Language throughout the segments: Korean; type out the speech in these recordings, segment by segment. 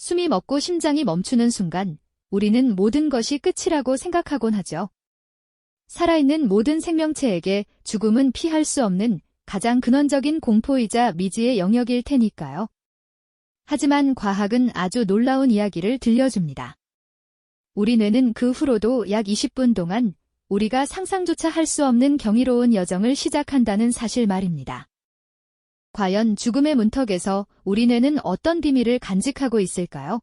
숨이 멎고 심장이 멈추는 순간 우리는 모든 것이 끝이라고 생각하곤 하죠. 살아있는 모든 생명체에게 죽음은 피할 수 없는 가장 근원적인 공포이자 미지의 영역일 테니까요. 하지만 과학은 아주 놀라운 이야기를 들려줍니다. 우리 뇌는 그 후로도 약 20분 동안 우리가 상상조차 할 수 없는 경이로운 여정을 시작한다는 사실 말입니다. 과연 죽음의 문턱에서 우리 뇌는 어떤 비밀을 간직하고 있을까요?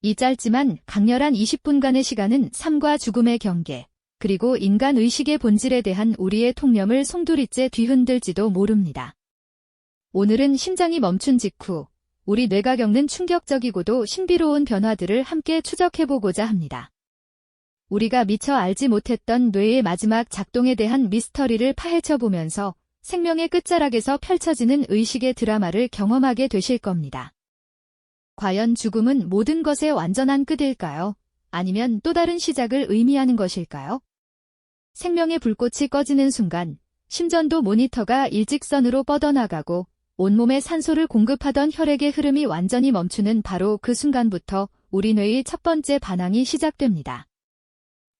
이 짧지만 강렬한 20분간의 시간은 삶과 죽음의 경계, 그리고 인간 의식의 본질에 대한 우리의 통념을 송두리째 뒤흔들지도 모릅니다. 오늘은 심장이 멈춘 직후 우리 뇌가 겪는 충격적이고도 신비로운 변화들을 함께 추적해보고자 합니다. 우리가 미처 알지 못했던 뇌의 마지막 작동에 대한 미스터리를 파헤쳐보면서 생명의 끝자락에서 펼쳐지는 의식의 드라마를 경험하게 되실 겁니다. 과연 죽음은 모든 것의 완전한 끝일까요? 아니면 또 다른 시작을 의미하는 것일까요? 생명의 불꽃이 꺼지는 순간 심전도 모니터가 일직선으로 뻗어나가고 온몸에 산소를 공급하던 혈액의 흐름이 완전히 멈추는 바로 그 순간부터 우리 뇌의 첫 번째 반항이 시작됩니다.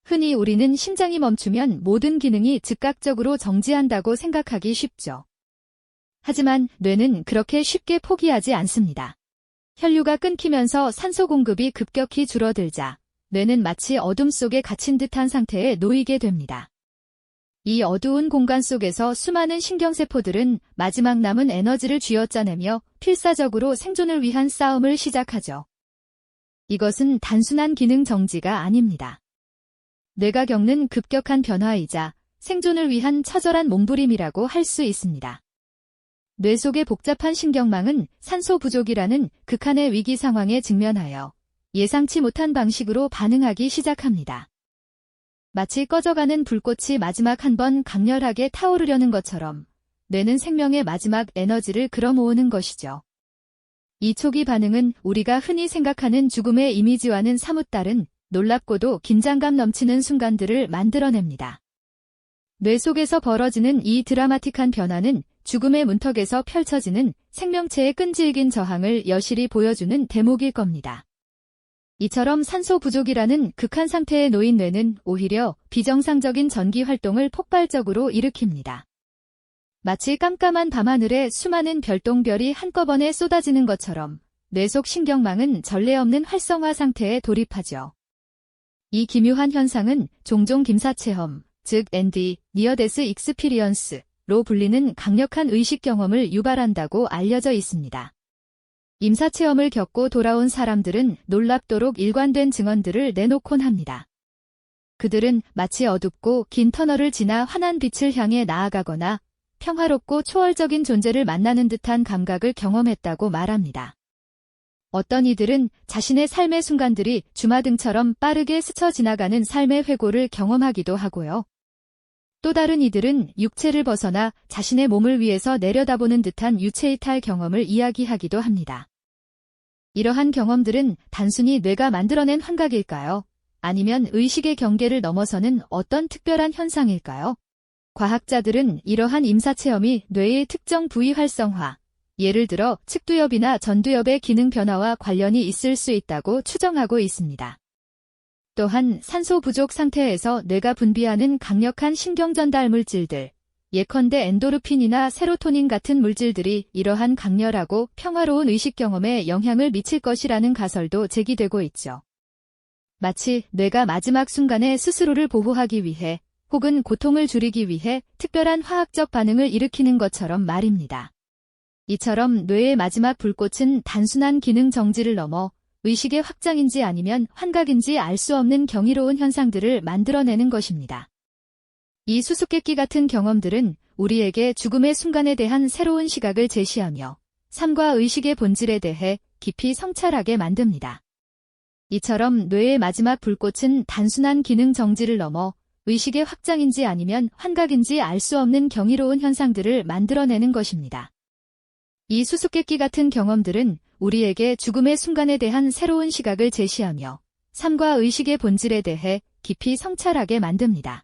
흔히 우리는 심장이 멈추면 모든 기능이 즉각적으로 정지한다고 생각하기 쉽죠. 하지만 뇌는 그렇게 쉽게 포기하지 않습니다. 혈류가 끊기면서 산소 공급이 급격히 줄어들자 뇌는 마치 어둠 속에 갇힌 듯한 상태에 놓이게 됩니다. 이 어두운 공간 속에서 수많은 신경세포들은 마지막 남은 에너지를 쥐어짜내며 필사적으로 생존을 위한 싸움을 시작하죠. 이것은 단순한 기능 정지가 아닙니다. 뇌가 겪는 급격한 변화이자 생존을 위한 처절한 몸부림이라고 할 수 있습니다. 뇌 속의 복잡한 신경망은 산소 부족이라는 극한의 위기 상황에 직면하여 예상치 못한 방식으로 반응하기 시작합니다. 마치 꺼져가는 불꽃이 마지막 한 번 강렬하게 타오르려는 것처럼 뇌는 생명의 마지막 에너지를 끌어모으는 것이죠. 이 초기 반응은 우리가 흔히 생각하는 죽음의 이미지와는 사뭇 다른 놀랍고도 긴장감 넘치는 순간들을 만들어냅니다. 뇌 속에서 벌어지는 이 드라마틱한 변화는 죽음의 문턱에서 펼쳐지는 생명체의 끈질긴 저항을 여실히 보여주는 대목일 겁니다. 이처럼 산소 부족이라는 극한 상태에 놓인 뇌는 오히려 비정상적인 전기 활동을 폭발적으로 일으킵니다. 마치 깜깜한 밤하늘에 수많은 별똥별이 한꺼번에 쏟아지는 것처럼 뇌 속 신경망은 전례 없는 활성화 상태에 돌입하죠. 이 기묘한 현상은 종종 김사체험, 즉 ND, Near Death Experience로 불리는 강력한 의식 경험을 유발한다고 알려져 있습니다. 임사체험을 겪고 돌아온 사람들은 놀랍도록 일관된 증언들을 내놓곤 합니다. 그들은 마치 어둡고 긴 터널을 지나 환한 빛을 향해 나아가거나 평화롭고 초월적인 존재를 만나는 듯한 감각을 경험했다고 말합니다. 어떤 이들은 자신의 삶의 순간들이 주마등처럼 빠르게 스쳐 지나가는 삶의 회고를 경험하기도 하고요. 또 다른 이들은 육체를 벗어나 자신의 몸을 위에서 내려다보는 듯한 유체이탈 경험을 이야기하기도 합니다. 이러한 경험들은 단순히 뇌가 만들어낸 환각일까요? 아니면 의식의 경계를 넘어서는 어떤 특별한 현상일까요? 과학자들은 이러한 임사체험이 뇌의 특정 부위 활성화, 예를 들어 측두엽이나 전두엽의 기능 변화와 관련이 있을 수 있다고 추정하고 있습니다. 또한 산소 부족 상태에서 뇌가 분비하는 강력한 신경전달 물질들, 예컨대 엔도르핀이나 세로토닌 같은 물질들이 이러한 강렬하고 평화로운 의식 경험에 영향을 미칠 것이라는 가설도 제기되고 있죠. 마치 뇌가 마지막 순간에 스스로를 보호하기 위해 혹은 고통을 줄이기 위해 특별한 화학적 반응을 일으키는 것처럼 말입니다. 이처럼 뇌의 마지막 불꽃은 단순한 기능 정지를 넘어 의식의 확장인지 아니면 환각인지 알 수 없는 경이로운 현상들을 만들어내는 것입니다. 이 수수께끼 같은 경험들은 우리에게 죽음의 순간에 대한 새로운 시각을 제시하며 삶과 의식의 본질에 대해 깊이 성찰하게 만듭니다. 이처럼 뇌의 마지막 불꽃은 단순한 기능 정지를 넘어 의식의 확장인지 아니면 환각인지 알 수 없는 경이로운 현상들을 만들어내는 것입니다. 이 수수께끼 같은 경험들은 우리에게 죽음의 순간에 대한 새로운 시각을 제시하며 삶과 의식의 본질에 대해 깊이 성찰하게 만듭니다.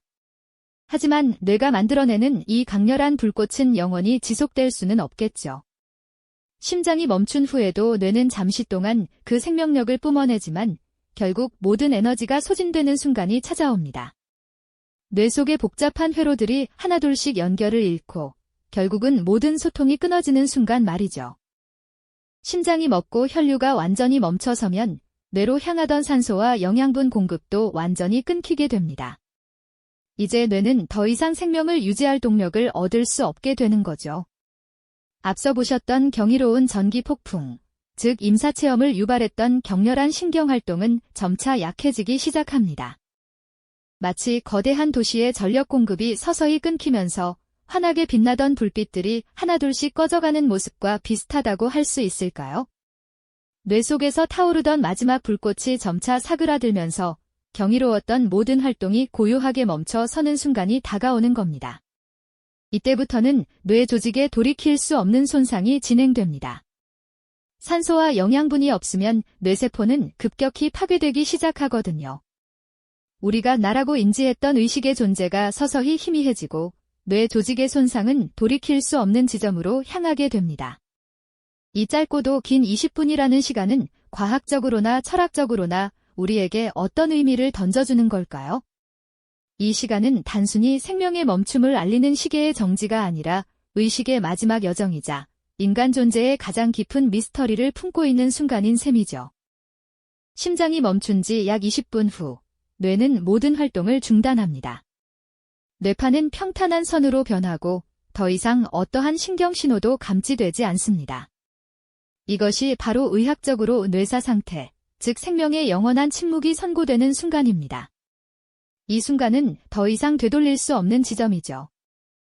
하지만 뇌가 만들어내는 이 강렬한 불꽃은 영원히 지속될 수는 없겠죠. 심장이 멈춘 후에도 뇌는 잠시 동안 그 생명력을 뿜어내지만 결국 모든 에너지가 소진되는 순간이 찾아옵니다. 뇌 속의 복잡한 회로들이 하나둘씩 연결을 잃고 결국은 모든 소통이 끊어지는 순간 말이죠. 심장이 멎고 혈류가 완전히 멈춰서면 뇌로 향하던 산소와 영양분 공급도 완전히 끊기게 됩니다. 이제 뇌는 더 이상 생명을 유지할 동력을 얻을 수 없게 되는 거죠. 앞서 보셨던 경이로운 전기 폭풍, 즉 임사체험을 유발했던 격렬한 신경활동은 점차 약해지기 시작합니다. 마치 거대한 도시의 전력 공급이 서서히 끊기면서 환하게 빛나던 불빛들이 하나둘씩 꺼져가는 모습과 비슷하다고 할 수 있을까요? 뇌 속에서 타오르던 마지막 불꽃이 점차 사그라들면서 경이로웠던 모든 활동이 고요하게 멈춰 서는 순간이 다가오는 겁니다. 이때부터는 뇌 조직에 돌이킬 수 없는 손상이 진행됩니다. 산소와 영양분이 없으면 뇌세포는 급격히 파괴되기 시작하거든요. 우리가 나라고 인지했던 의식의 존재가 서서히 희미해지고 뇌 조직의 손상은 돌이킬 수 없는 지점으로 향하게 됩니다. 이 짧고도 긴 20분이라는 시간은 과학적으로나 철학적으로나 우리에게 어떤 의미를 던져주는 걸까요? 이 시간은 단순히 생명의 멈춤을 알리는 시계의 정지가 아니라 의식의 마지막 여정이자 인간 존재의 가장 깊은 미스터리를 품고 있는 순간인 셈이죠. 심장이 멈춘 지 약 20분 후, 뇌는 모든 활동을 중단합니다. 뇌파는 평탄한 선으로 변하고 더 이상 어떠한 신경 신호도 감지되지 않습니다. 이것이 바로 의학적으로 뇌사 상태, 즉 생명의 영원한 침묵이 선고되는 순간입니다. 이 순간은 더 이상 되돌릴 수 없는 지점이죠.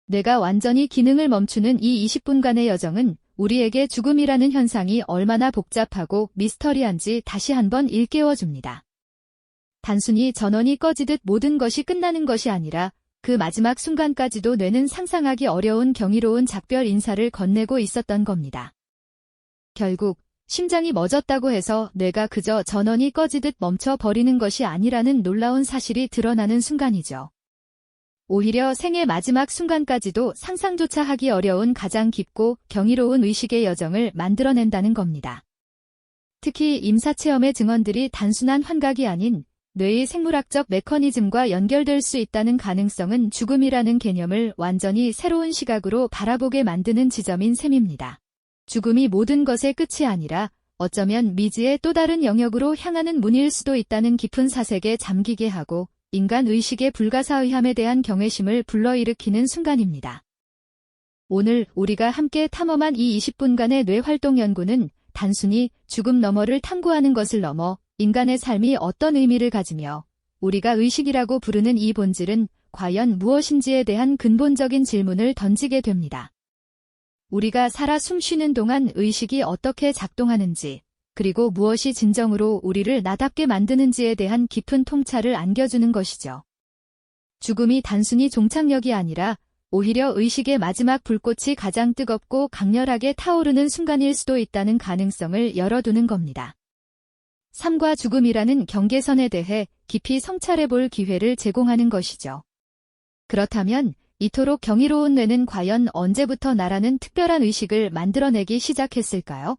뇌가 완전히 기능을 멈추는 이 20분간의 여정은 우리에게 죽음이라는 현상이 얼마나 복잡하고 미스터리한지 다시 한번 일깨워줍니다. 단순히 전원이 꺼지듯 모든 것이 끝나는 것이 아니라 그 마지막 순간까지도 뇌는 상상하기 어려운 경이로운 작별 인사를 건네고 있었던 겁니다. 결국 심장이 멎었다고 해서 뇌가 그저 전원이 꺼지듯 멈춰버리는 것이 아니라는 놀라운 사실이 드러나는 순간이죠. 오히려 생의 마지막 순간까지도 상상조차 하기 어려운 가장 깊고 경이로운 의식의 여정을 만들어낸다는 겁니다. 특히 임사체험의 증언들이 단순한 환각이 아닌 뇌의 생물학적 메커니즘과 연결될 수 있다는 가능성은 죽음이라는 개념을 완전히 새로운 시각으로 바라보게 만드는 지점인 셈입니다. 죽음이 모든 것의 끝이 아니라 어쩌면 미지의 또 다른 영역으로 향하는 문일 수도 있다는 깊은 사색에 잠기게 하고 인간 의식의 불가사의함에 대한 경외심을 불러일으키는 순간입니다. 오늘 우리가 함께 탐험한 이 20분간의 뇌활동 연구는 단순히 죽음 너머를 탐구하는 것을 넘어 인간의 삶이 어떤 의미를 가지며 우리가 의식이라고 부르는 이 본질은 과연 무엇인지에 대한 근본적인 질문을 던지게 됩니다. 우리가 살아 숨쉬는 동안 의식이 어떻게 작동하는지, 그리고 무엇이 진정으로 우리를 나답게 만드는지에 대한 깊은 통찰을 안겨주는 것이죠. 죽음이 단순히 종착역이 아니라 오히려 의식의 마지막 불꽃이 가장 뜨겁고 강렬하게 타오르는 순간일 수도 있다는 가능성을 열어두는 겁니다. 삶과 죽음이라는 경계선에 대해 깊이 성찰해볼 기회를 제공하는 것이죠. 그렇다면 이토록 경이로운 뇌는 과연 언제부터 나라는 특별한 의식을 만들어내기 시작했을까요?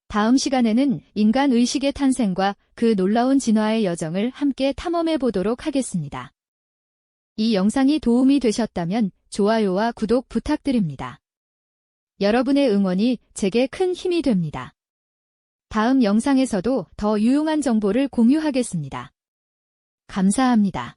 다음 시간에는 인간 의식의 탄생과 그 놀라운 진화의 여정을 함께 탐험해 보도록 하겠습니다. 이 영상이 도움이 되셨다면 좋아요와 구독 부탁드립니다. 여러분의 응원이 제게 큰 힘이 됩니다. 다음 영상에서도 더 유용한 정보를 공유하겠습니다. 감사합니다.